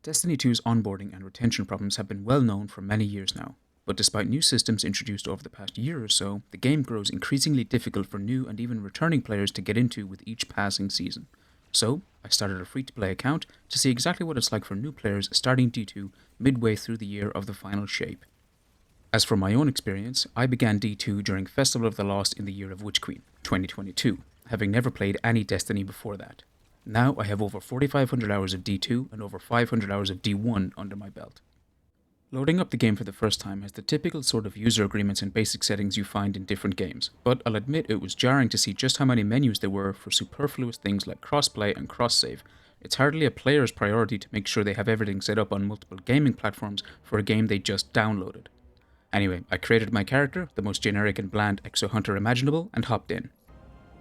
Destiny 2's onboarding and retention problems have been well known for many years now, but despite new systems introduced over the past year or so, the game grows increasingly difficult for new and even returning players to get into with each passing season. So, I started a free-to-play account to see exactly what it's like for new players starting D2 midway through the year of the final shape. As for my own experience, I began D2 during Festival of the Lost in the year of Witch Queen, 2022, having never played any Destiny before that. Now I have over 4,500 hours of D2 and over 500 hours of D1 under my belt. Loading up the game for the first time has the typical sort of user agreements and basic settings you find in different games, but I'll admit it was jarring to see just how many menus there were for superfluous things like crossplay and cross-save. It's hardly a player's priority to make sure they have everything set up on multiple gaming platforms for a game they just downloaded. Anyway, I created my character, the most generic and bland exo hunter imaginable, and hopped in.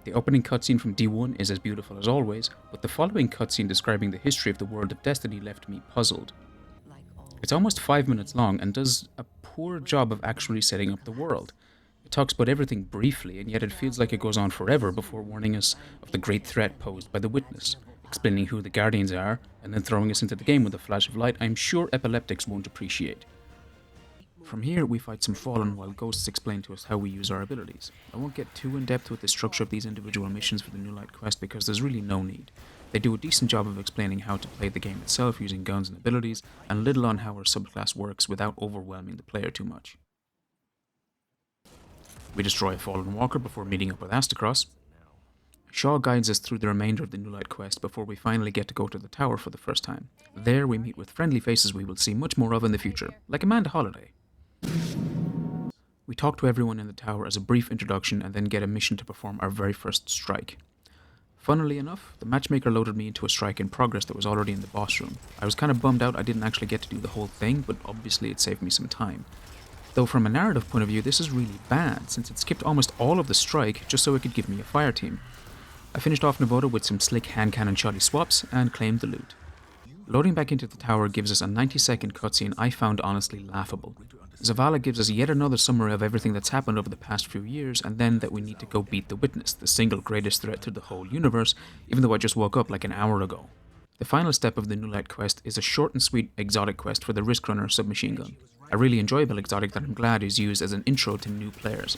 The opening cutscene from D1 is as beautiful as always, but the following cutscene describing the history of the world of Destiny left me puzzled. It's almost 5 minutes long and does a poor job of actually setting up the world. It talks about everything briefly, and yet it feels like it goes on forever before warning us of the great threat posed by the Witness, explaining who the Guardians are, and then throwing us into the game with a flash of light I'm sure epileptics won't appreciate. From here, we fight some Fallen while Ghosts explain to us how we use our abilities. I won't get too in-depth with the structure of these individual missions for the New Light quest because there's really no need. They do a decent job of explaining how to play the game itself using guns and abilities, and little on how our subclass works without overwhelming the player too much. We destroy a Fallen Walker before meeting up with Astacross. Shaw guides us through the remainder of the New Light quest before we finally get to go to the tower for the first time. There we meet with friendly faces we will see much more of in the future, like Amanda Holiday. We talk to everyone in the tower as a brief introduction and then get a mission to perform our very first strike. Funnily enough, the matchmaker loaded me into a strike in progress that was already in the boss room. I was kind of bummed out I didn't actually get to do the whole thing, but obviously it saved me some time. Though from a narrative point of view this is really bad, since it skipped almost all of the strike just so it could give me a fire team. I finished off Nevada with some slick hand cannon shoddy swaps and claimed the loot. Loading back into the tower gives us a 90-second cutscene I found honestly laughable. Zavala gives us yet another summary of everything that's happened over the past few years, and then that we need to go beat the Witness, the single greatest threat to the whole universe, even though I just woke up like an hour ago. The final step of the New Light quest is a short and sweet exotic quest for the Risk Runner submachine gun. A really enjoyable exotic that I'm glad is used as an intro to new players.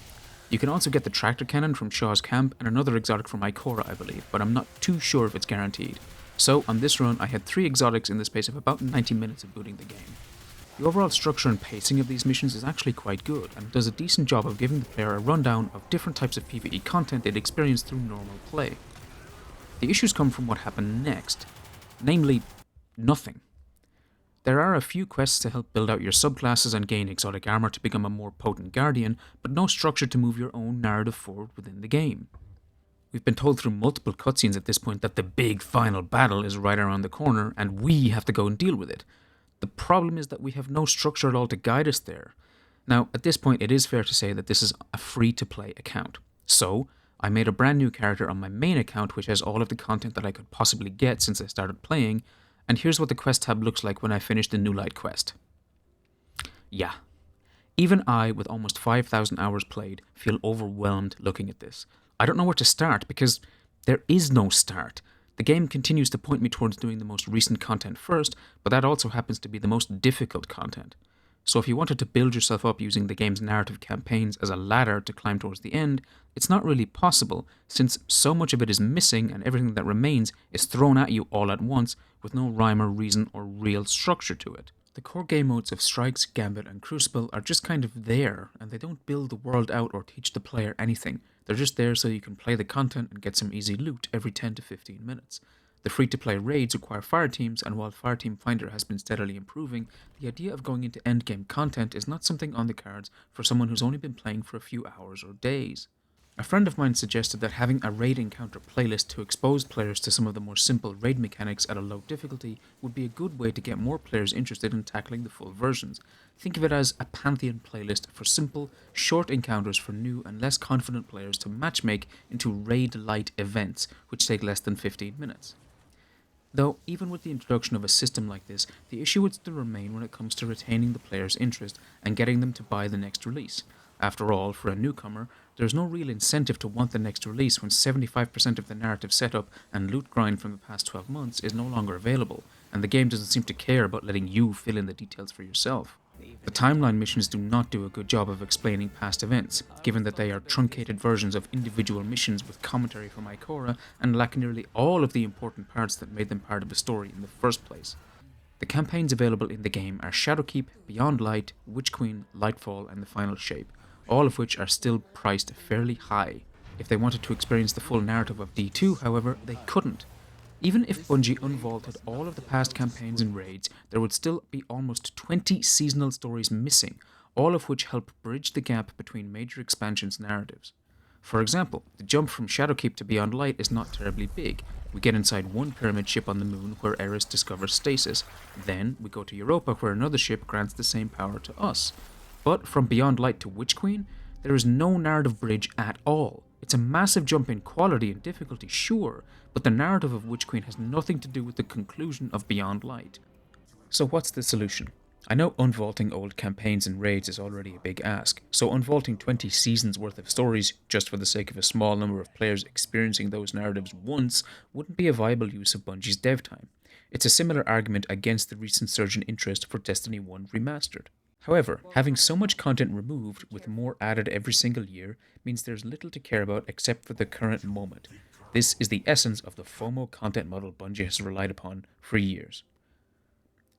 You can also get the tractor cannon from Shaw's camp and another exotic from Ikora, I believe, but I'm not too sure if it's guaranteed. So, on this run, I had 3 exotics in the space of about 90 minutes of booting the game. The overall structure and pacing of these missions is actually quite good, and does a decent job of giving the player a rundown of different types of PvE content they'd experience through normal play. The issues come from what happened next, namely, nothing. There are a few quests to help build out your subclasses and gain exotic armor to become a more potent guardian, but no structure to move your own narrative forward within the game. We've been told through multiple cutscenes at this point that the big final battle is right around the corner and we have to go and deal with it. The problem is that we have no structure at all to guide us there. Now, at this point it is fair to say that this is a free-to-play account. So, I made a brand new character on my main account which has all of the content that I could possibly get since I started playing, and here's what the quest tab looks like when I finish the New Light quest. Yeah. Even I, with almost 5,000 hours played, feel overwhelmed looking at this. I don't know where to start because there is no start. The game continues to point me towards doing the most recent content first, but that also happens to be the most difficult content. So if you wanted to build yourself up using the game's narrative campaigns as a ladder to climb towards the end, it's not really possible, since so much of it is missing and everything that remains is thrown at you all at once with no rhyme or reason or real structure to it. The core game modes of Strikes, Gambit and Crucible are just kind of there, and they don't build the world out or teach the player anything. They're just there so you can play the content and get some easy loot every 10 to 15 minutes. The free-to-play raids require fire teams, and while Fireteam Finder has been steadily improving, the idea of going into endgame content is not something on the cards for someone who's only been playing for a few hours or days. A friend of mine suggested that having a raid encounter playlist to expose players to some of the more simple raid mechanics at a low difficulty would be a good way to get more players interested in tackling the full versions. Think of it as a Pantheon playlist for simple, short encounters for new and less confident players to matchmake into raid-light events, which take less than 15 minutes. Though, even with the introduction of a system like this, the issue would still remain when it comes to retaining the player's interest and getting them to buy the next release. After all, for a newcomer, there's no real incentive to want the next release when 75% of the narrative setup and loot grind from the past 12 months is no longer available, and the game doesn't seem to care about letting you fill in the details for yourself. The timeline missions do not do a good job of explaining past events, given that they are truncated versions of individual missions with commentary from Ikora and lack nearly all of the important parts that made them part of the story in the first place. The campaigns available in the game are Shadowkeep, Beyond Light, Witch Queen, Lightfall, and the Final Shape, all of which are still priced fairly high. If they wanted to experience the full narrative of D2, however, they couldn't. Even if Bungie unvaulted all of the past campaigns and raids, there would still be almost 20 seasonal stories missing, all of which help bridge the gap between major expansions narratives. For example, the jump from Shadowkeep to Beyond Light is not terribly big. We get inside one pyramid ship on the moon where Eris discovers stasis, then we go to Europa where another ship grants the same power to us. But from Beyond Light to Witch Queen, there is no narrative bridge at all. It's a massive jump in quality and difficulty, sure, but the narrative of Witch Queen has nothing to do with the conclusion of Beyond Light. So what's the solution? I know unvaulting old campaigns and raids is already a big ask, so unvaulting 20 seasons worth of stories just for the sake of a small number of players experiencing those narratives once wouldn't be a viable use of Bungie's dev time. It's a similar argument against the recent surge in interest for Destiny 1 Remastered. However, having so much content removed with more added every single year means there's little to care about except for the current moment. This is the essence of the FOMO content model Bungie has relied upon for years.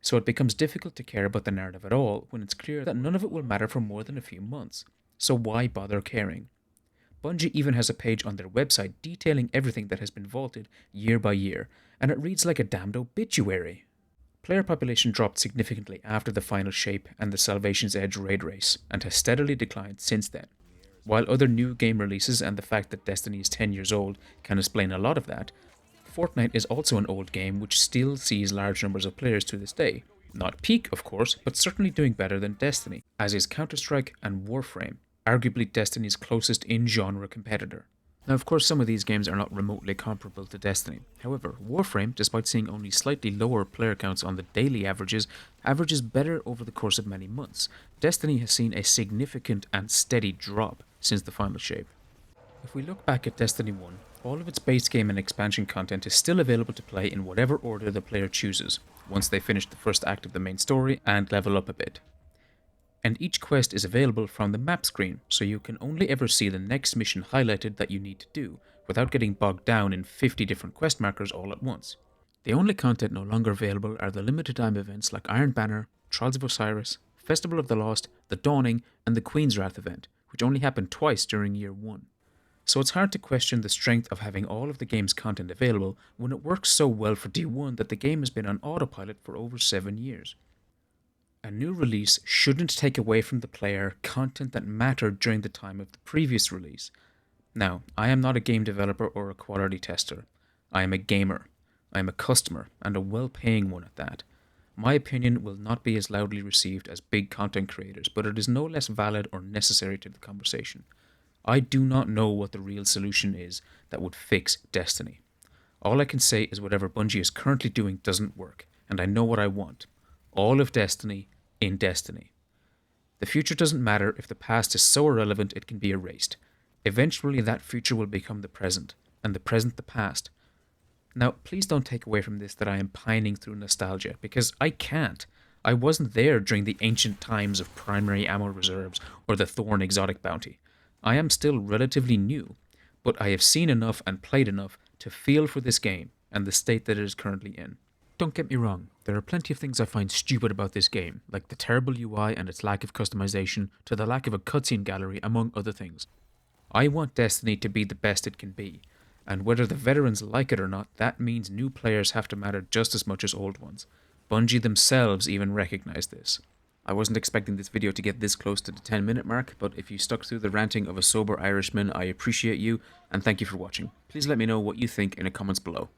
So it becomes difficult to care about the narrative at all when it's clear that none of it will matter for more than a few months. So why bother caring? Bungie even has a page on their website detailing everything that has been vaulted year by year, and it reads like a damned obituary. Player population dropped significantly after the Final Shape and the Salvation's Edge raid race, and has steadily declined since then. While other new game releases and the fact that Destiny is 10 years old can explain a lot of that, Fortnite is also an old game which still sees large numbers of players to this day. Not peak, of course, but certainly doing better than Destiny, as is Counter-Strike and Warframe, arguably Destiny's closest in-genre competitor. Now, of course, some of these games are not remotely comparable to Destiny. However, Warframe, despite seeing only slightly lower player counts on the daily averages better over the course of many months. Destiny has seen a significant and steady drop since the Final Shape. If we look back at Destiny 1, all of its base game and expansion content is still available to play in whatever order the player chooses, once they finish the first act of the main story and level up a bit. And each quest is available from the map screen, so you can only ever see the next mission highlighted that you need to do, without getting bogged down in 50 different quest markers all at once. The only content no longer available are the limited time events like Iron Banner, Trials of Osiris, Festival of the Lost, The Dawning, and the Queen's Wrath event, which only happened twice during Year 1. So it's hard to question the strength of having all of the game's content available when it works so well for D1 that the game has been on autopilot for over 7 years. A new release shouldn't take away from the player content that mattered during the time of the previous release. Now, I am not a game developer or a quality tester. I am a gamer. I am a customer, and a well-paying one at that. My opinion will not be as loudly received as big content creators, but it is no less valid or necessary to the conversation. I do not know what the real solution is that would fix Destiny. All I can say is whatever Bungie is currently doing doesn't work, and I know what I want. All of Destiny in Destiny. The future doesn't matter if the past is so irrelevant it can be erased. Eventually that future will become the present, and the present the past. Now, please don't take away from this that I am pining through nostalgia, because I can't. I wasn't there during the ancient times of primary ammo reserves or the Thorn exotic bounty. I am still relatively new, but I have seen enough and played enough to feel for this game and the state that it is currently in. Don't get me wrong, there are plenty of things I find stupid about this game, like the terrible UI and its lack of customization, to the lack of a cutscene gallery, among other things. I want Destiny to be the best it can be, and whether the veterans like it or not, that means new players have to matter just as much as old ones. Bungie themselves even recognize this. I wasn't expecting this video to get this close to the 10-minute mark, but if you stuck through the ranting of a sober Irishman, I appreciate you, and thank you for watching. Please let me know what you think in the comments below.